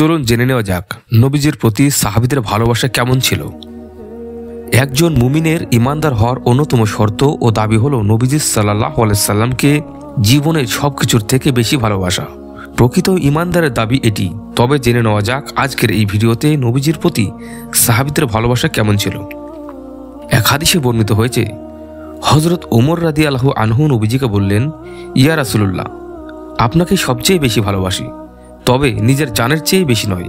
চলুন জেনে নেওয়া যাক নবীজির প্রতি সাহাবীদের ভালোবাসা কেমন ছিল। একজন মুমিনের ইমানদার হওয়ার অন্যতম শর্ত ও দাবি হলো নবীজি সাল্লাল্লাহু আলাইহি সাল্লামকে জীবনের সবকিছুর থেকে বেশি ভালোবাসা। প্রকৃত ইমানদারের দাবি এটি। তবে জেনে নেওয়া যাক আজকের এই ভিডিওতে নবীজির প্রতি সাহাবীদের ভালোবাসা কেমন ছিল। এক হাদিসে বর্ণিত হয়েছে, হযরত ওমর রাদিয়াল্লাহু আনহু নবীজিকে বললেন, ইয়া রাসূলুল্লাহ, আপনাকে সবচেয়ে বেশি ভালোবাসি, তবে নিজের জানের চেয়ে বেশি নয়।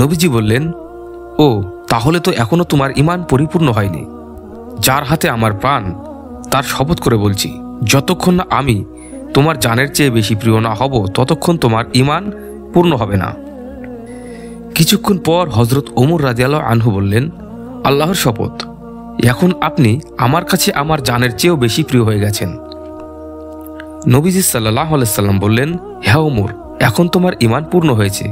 নবীজি বললেন, ও তাহলে তো এখনো তোমার ঈমান পরিপূর্ণ হয়নি। যার হাতে আমার প্রাণ তার শপথ করে বলছি, যতক্ষণ না আমি তোমার জানের চেয়ে বেশি প্রিয় না হব ততক্ষণ তোমার ঈমান পূর্ণ হবে না। কিছুক্ষণ পর হযরত ওমর রাদিয়াল্লাহু আনহু বললেন, আল্লাহর শপথ, এখন আপনি আমার কাছে আমার জানের চেয়েও বেশি প্রিয় হয়ে গেছেন। নবীজি সাল্লাল্লাহু আলাইহি সাল্লাম বললেন, হ্যাঁ ওমর, এখন তোমার ঈমান পূর্ণ হয়েছে।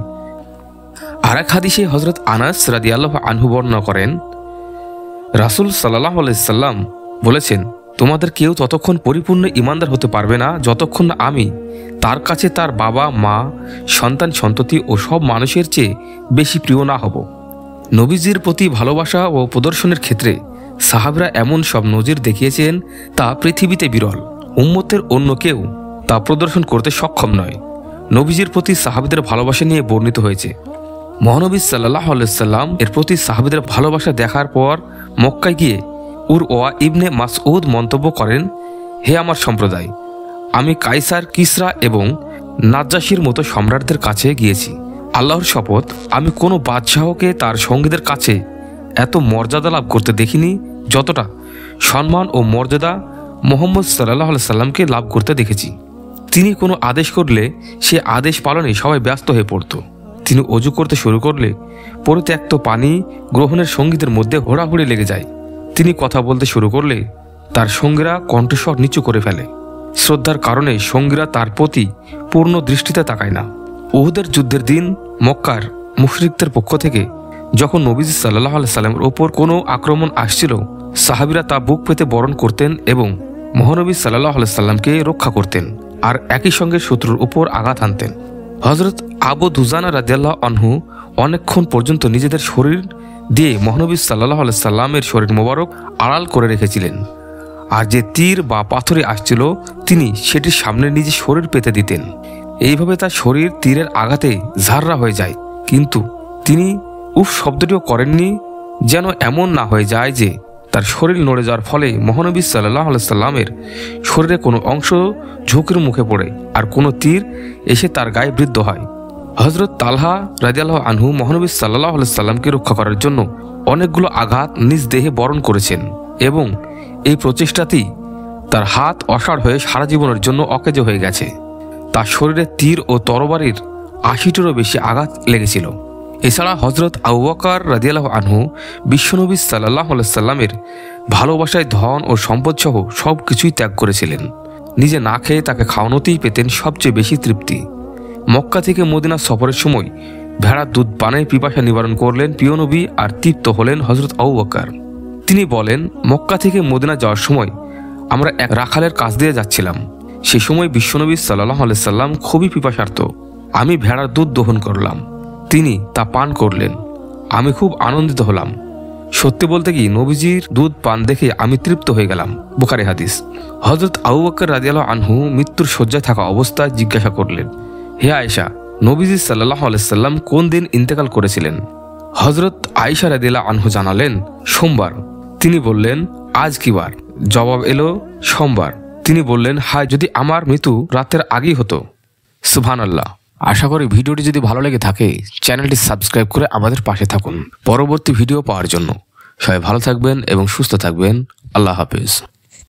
আর এক হাদিসে হযরত আনাস রাদিয়াল্লাহু আনহু বর্ণনা করেন, রাসূল সাল্লাল্লাহু আলাইহি সাল্লাম বলেছেন, তোমাদের কেউ ততক্ষণ পরিপূর্ণ ঈমানদার হতে পারবে না যতক্ষণ না আমি তার কাছে তার বাবা মা সন্তান সন্ততি ও সব মানুষের চেয়ে বেশি প্রিয় না হব। নবীজির প্রতি ভালোবাসা ও প্রদর্শনের ক্ষেত্রে সাহাবীরা এমন সব নজির দেখিয়েছেন তা পৃথিবীতে বিরল। উম্মতের অন্য কেউ তা প্রদর্শন করতে সক্ষম নয়। নবীজির প্রতি সাহাবীদের ভালোবাসা নিয়ে বর্ণিত হয়েছে, মহানবী সাল্লাল্লাহু আলাইহি সাল্লাম এর প্রতি সাহাবীদের ভালোবাসা দেখার পর মক্কায় গিয়ে উরওয়া ইবনে মাসউদ মন্তব্য করেন, হে আমার সম্প্রদায়, আমি কাইসার, কিসরা এবং নাজ্জাশির মতো সম্রাটদের কাছে গিয়েছি। আল্লাহর শপথ, আমি কোনো বাদশাহকে তার সঙ্গীদের কাছে এত মর্যাদা লাভ করতে দেখিনি যতটা সম্মান ও মর্যাদা মুহাম্মদ সাল্লাল্লাহু আলাইহি সাল্লামকে লাভ করতে দেখেছি। তিনি কোনো আদেশ করলে সে আদেশ পালনে সবাই ব্যস্ত হয়ে পড়ত। তিনি অজু করতে শুরু করলে পরিত্যক্ত পানি গ্রহণের সঙ্গীদের মধ্যে হোড়াহুড়ি লেগে যায়। তিনি কথা বলতে শুরু করলে তার সঙ্গীরা কণ্ঠস্বর নিচু করে ফেলে। শ্রদ্ধার কারণে সঙ্গীরা তার প্রতি পূর্ণ দৃষ্টিতে তাকায় না। উহুদের যুদ্ধের দিন মক্কার মুশরিকদের পক্ষ থেকে যখন নবীজি সাল্লাল্লাহু আলাইহি সাল্লামের ওপর কোনো আক্রমণ আসছিল, সাহাবীরা তা বুক পেতে বরণ করতেন এবং মহানবী সাল্লাল্লাহু আলাইহি সাল্লামকে রক্ষা করতেন আর একই সঙ্গে শত্রুর উপর আঘাত হানতেন। হযরত আবু দুজানা রাদিয়াল্লাহু আনহু অনেকক্ষণ পর্যন্ত নিজেদের শরীর দিয়ে মহানবী সাল্লাল্লাহু আলাইহি সাল্লামের শরীর মোবারক আড়াল করে রেখেছিলেন, আর যে তীর বা পাথরে আসছিল তিনি সেটির সামনে নিজে শরীর পেতে দিতেন। এইভাবে তার শরীর তীরের আঘাতে ঝাররা হয়ে যায়, কিন্তু তিনি উফ শব্দটিও করেননি, যেন এমন না হয়ে যায় যে তার শরীর নড়ে যাওয়ার ফলে মহানবী সাল্লাল্লাহু আলাইহি সাল্লামের শরীরে কোনো অংশ ঝুঁকির মুখে পড়ে আর কোনো তীর এসে তার গায়ে বিদ্ধ হয়। হযরত তালহা রাদিয়াল্লাহু আনহু মহানবী সাল্লাল্লাহু আলাইহি সাল্লামকে রক্ষা করার জন্য অনেকগুলো আঘাত নিজ দেহে বরণ করেছেন এবং এই প্রচেষ্টাতেই তার হাত অসাড় হয়ে সারা জীবনের জন্য অকেজ হয়ে গেছে। তার শরীরে তীর ও তরবারির ৮০টিরও বেশি আঘাত লেগেছিল। এছাড়া হযরত আবু বকর রাদিয়াল্লাহু আনহু বিশ্বনবী সাল্লাল্লাহু আলাইহি সাল্লামের ভালোবাসায় ধন ও সম্পদ সহ সব কিছুই ত্যাগ করেছিলেন। নিজে না খেয়ে তাকে খাওয়ানোতেই পেতেন সবচেয়ে বেশি তৃপ্তি। মক্কা থেকে মদিনা সফরের সময় ভেড়ার দুধ পানে পিপাসা নিবারণ করলেন প্রিয় নবী আর তৃপ্ত হলেন হযরত আবু বকর। তিনি বলেন, মক্কা থেকে মদিনা যাওয়ার সময় আমরা এক রাখালের কাছ দিয়ে যাচ্ছিলাম। সে সময় বিশ্বনবী সাল্লাল্লাহু আলাইহি সাল্লাম খুবই পিপাসার্ত। আমি ভেড়ার দুধ দহন করলাম, তিনি তা পান করলেন। আমি খুব আনন্দিত হলাম। সত্যি বলতে কি, নবীজির দুধ পান দেখে আমি তৃপ্ত হয়ে গেলাম। বুখারী হাদিস। হযরত আবু বকর রাদিয়াল্লাহু আনহু মৃত্যুর শয্যায় থাকা অবস্থায় জিজ্ঞাসা করলেন, হে আয়েশা, নবীজি সাল্লাল্লাহু আলাইহি সাল্লাম কোন দিন ইন্তেকাল করেছিলেন? হযরত আয়েশা রাদিয়াল্লাহু আনহু জানালেন, সোমবার। তিনি বললেন, আজ কি বার? জবাব এলো, সোমবার। তিনি বললেন, হায়, যদি আমার মৃত্যু রাতের আগেই হতো। সুবহানাল্লাহ। আশা করি ভিডিওটি যদি ভালো লেগে থাকে চ্যানেলটি সাবস্ক্রাইব করে আমাদের পাশে থাকুন পরবর্তী ভিডিও পাওয়ার জন্য। সবাই ভালো থাকবেন এবং সুস্থ থাকবেন। আল্লাহ হাফেজ।